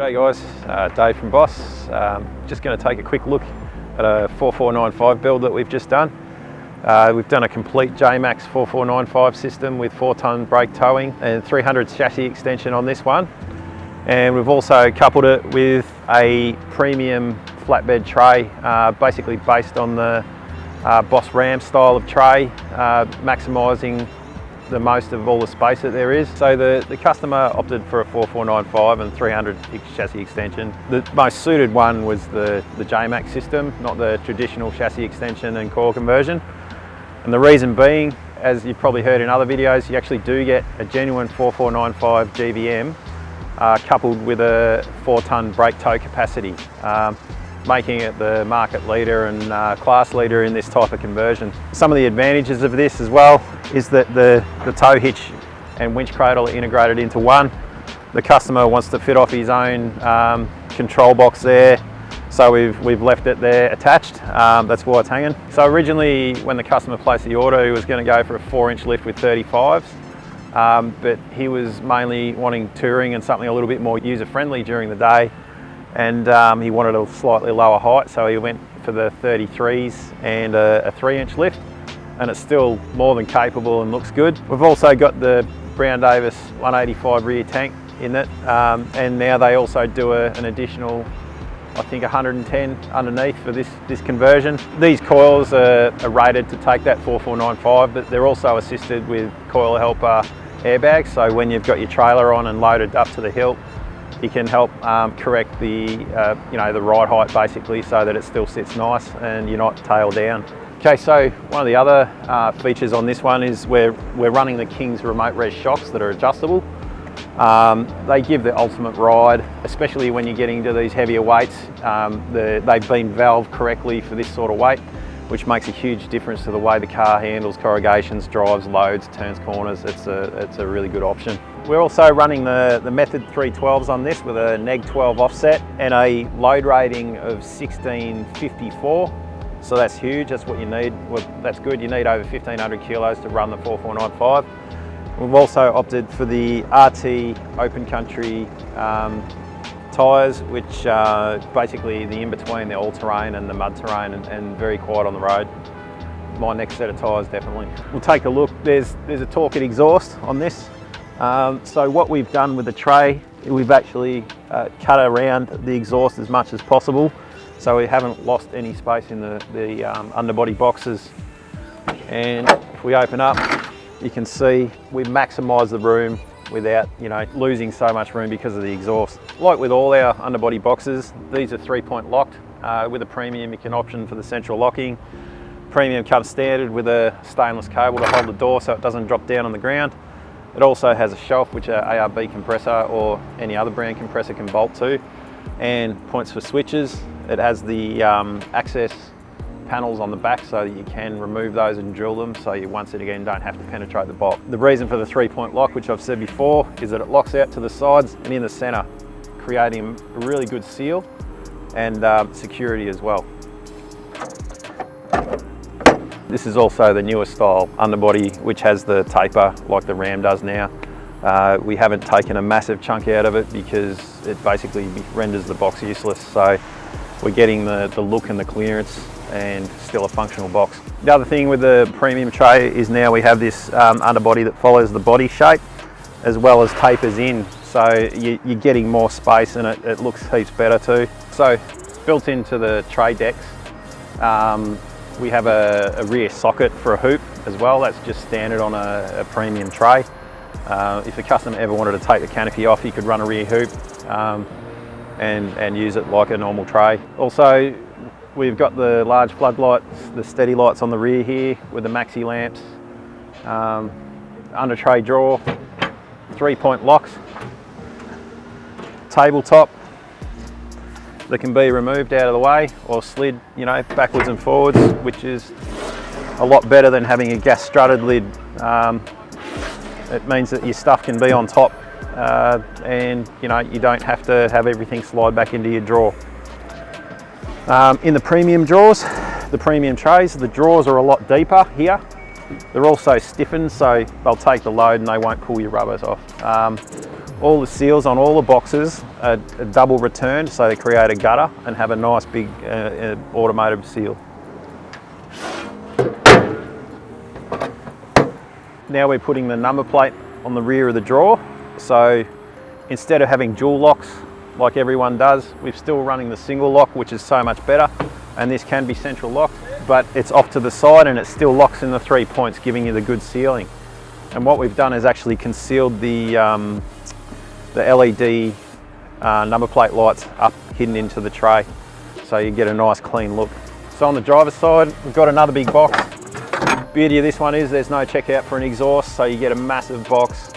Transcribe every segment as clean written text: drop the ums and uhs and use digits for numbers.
G'day guys, Dave from Boss. Just going to take a quick look at a 4495 build that we've just done. We've done a complete J-Max 4495 system with 4-ton brake towing and 300 chassis extension on this one. And we've also coupled it with a premium flatbed tray, basically based on the Boss Ram style of tray, maximising the most of all the space that there is. So the customer opted for a 4495 and 300 chassis extension. The most suited one was the J-Max system, not the traditional chassis extension and core conversion. And the reason being, as you've probably heard in other videos, you actually do get a genuine 4495 GVM coupled with a 4-ton brake tow capacity, making it the market leader and class leader in this type of conversion. Some of the advantages of this as well is that the tow hitch and winch cradle are integrated into one. The customer wants to fit off his own control box there, so we've left it there attached. That's why it's hanging. So originally when the customer placed the order, he was going to go for a 4-inch lift with 35s, but he was mainly wanting touring and something a little bit more user-friendly during the day. And he wanted a slightly lower height, so he went for the 33s and a 3-inch lift, and it's still more than capable and looks good. We've also got the Brown Davis 185 rear tank in it, and now they also do an additional, I think, 110 underneath for this conversion. These coils are rated to take that 4495, but they're also assisted with coil helper airbags, so when you've got your trailer on and loaded up to the hilt, you can help correct the the ride height basically, so that it still sits nice and you're not tail down. Okay, so one of the other features on this one is we're running the King's remote res shocks that are adjustable. They give the ultimate ride, especially when you're getting to these heavier weights. They've been valved correctly for this sort of weight, which makes a huge difference to the way the car handles corrugations, drives, loads, turns corners. It's a really good option. We're also running the Method 312s on this with a neg 12 offset and a load rating of 1654. So that's huge, that's what you need. Well, that's good, you need over 1500 kilos to run the 4495. We've also opted for the RT Open Country tyres, which are basically the in-between the all-terrain and the mud terrain, and very quiet on the road. My next set of tyres, definitely. We'll take a look. There's a Torque exhaust on this. So what we've done with the tray, we've actually cut around the exhaust as much as possible, so we haven't lost any space in the underbody boxes. And if we open up, you can see we've maximised the room without losing so much room because of the exhaust. Like with all our underbody boxes, these are 3-point locked. With a Premium, you can option for the central locking. Premium comes standard with a stainless cable to hold the door so it doesn't drop down on the ground. It also has a shelf which an ARB compressor or any other brand compressor can bolt to, and points for switches. It has the access panels on the back so that you can remove those and drill them, so you once again don't have to penetrate the bolt. The reason for the 3-point lock, which I've said before, is that it locks out to the sides and in the centre, creating a really good seal and security as well. This is also the newer style underbody, which has the taper like the Ram does now. We haven't taken a massive chunk out of it because it basically renders the box useless, so we're getting the look and the clearance and still a functional box. The other thing with the Premium tray is now we have this underbody that follows the body shape as well as tapers in, so you're getting more space and it looks heaps better too. So built into the tray decks, we have a rear socket for a hoop as well. That's just standard on a Premium tray. If the customer ever wanted to take the canopy off, you could run a rear hoop and use it like a normal tray. Also, we've got the large floodlights, the steady lights on the rear here with the maxi lamps, under tray drawer, 3-point locks, tabletop that can be removed out of the way or slid, backwards and forwards, which is a lot better than having a gas strutted lid. It means that your stuff can be on top and you don't have to have everything slide back into your drawer. In the premium drawers, the premium trays, the drawers are a lot deeper here. They're also stiffened, so they'll take the load and they won't pull your rubbers off. All the seals on all the boxes are double returned, so they create a gutter and have a nice big automated seal. Now we're putting the number plate on the rear of the drawer. So instead of having dual locks like everyone does, we're still running the single lock, which is so much better. And this can be central locked, but it's off to the side and it still locks in the 3 points, giving you the good sealing. And what we've done is actually concealed the LED number plate lights up hidden into the tray, so you get a nice clean look. So on the driver's side, we've got another big box. Beauty of this one is there's no checkout for an exhaust, so you get a massive box.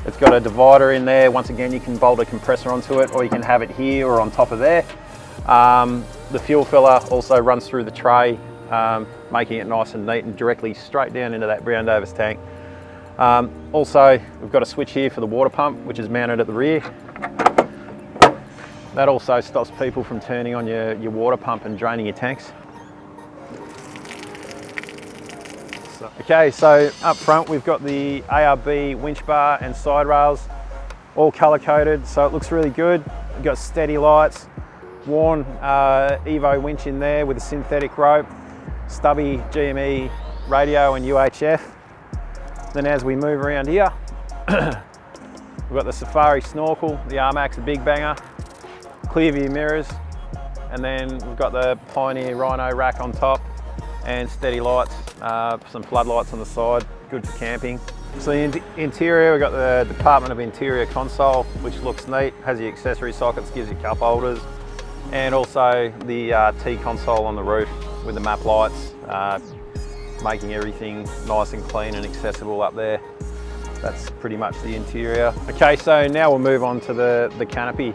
It's got a divider in there. Once again, you can bolt a compressor onto it, or you can have it here or on top of there. The fuel filler also runs through the tray, making it nice and neat and directly straight down into that Brown Davis tank. Also, we've got a switch here for the water pump, which is mounted at the rear. That also stops people from turning on your water pump and draining your tanks. Okay, so up front we've got the ARB winch bar and side rails, all colour coded, so it looks really good. We've got steady lights, Warn Evo winch in there with a synthetic rope, stubby GME radio and UHF. Then as we move around here, we've got the Safari snorkel, the Armax, the big banger, clear view mirrors, and then we've got the Pioneer Rhino rack on top and steady lights, some floodlights on the side, good for camping. So the interior, we've got the Department of Interior console, which looks neat, has the accessory sockets, gives you cup holders, and also the T console on the roof with the map lights, making everything nice and clean and accessible up there. That's pretty much the interior. Okay, so now we'll move on to the canopy.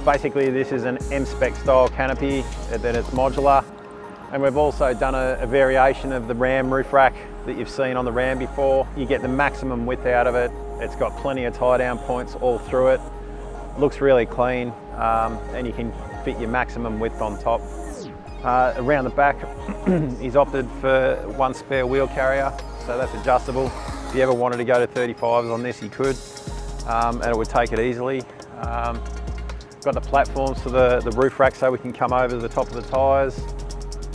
Basically, this is an M-Spec style canopy, then it's modular. And we've also done a variation of the Ram roof rack that you've seen on the Ram before. You get the maximum width out of it. It's got plenty of tie down points all through it. Looks really clean, and you can fit your maximum width on top. Around the back, he's opted for one spare wheel carrier, so that's adjustable. If you ever wanted to go to 35s on this, you could, and it would take it easily. Got the platforms for the roof rack so we can come over the top of the tyres.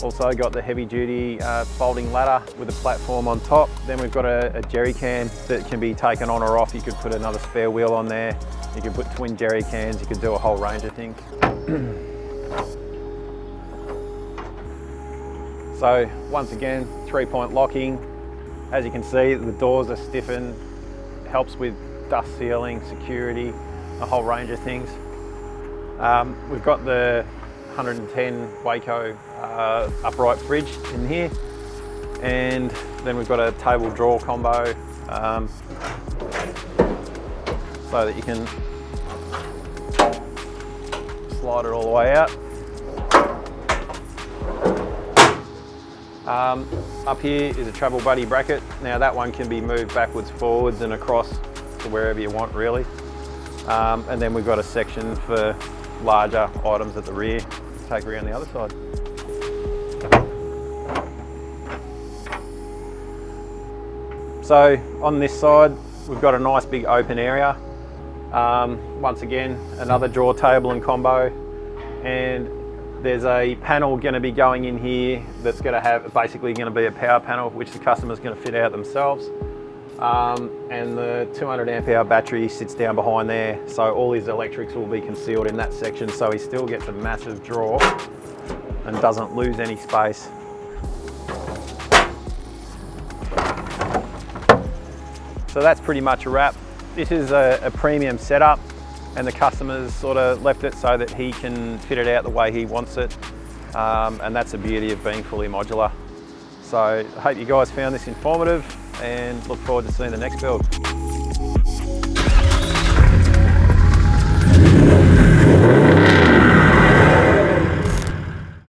Also got the heavy duty folding ladder with a platform on top. Then we've got a jerry can that can be taken on or off. You could put another spare wheel on there. You could put twin jerry cans. You could do a whole range of things. So once again, 3-point locking. As you can see, the doors are stiffened. Helps with dust sealing, security, a whole range of things. We've got the 110 Waco upright fridge in here, and then we've got a table drawer combo so that you can slide it all the way out. Up here is a travel buddy bracket. Now that one can be moved backwards, forwards and across to wherever you want really. And then we've got a section for larger items at the rear. Take around the other side. So on this side, we've got a nice big open area. Once again, another drawer table and combo. And there's a panel going to be going in here that's going to have basically going to be a power panel, which the customer's going to fit out themselves. And the 200 amp hour battery sits down behind there, so all his electrics will be concealed in that section, so he still gets a massive drawer and doesn't lose any space. So that's pretty much a wrap. This is a premium setup, and the customer's sort of left it so that he can fit it out the way he wants it. And that's the beauty of being fully modular. So I hope you guys found this informative and look forward to seeing the next build.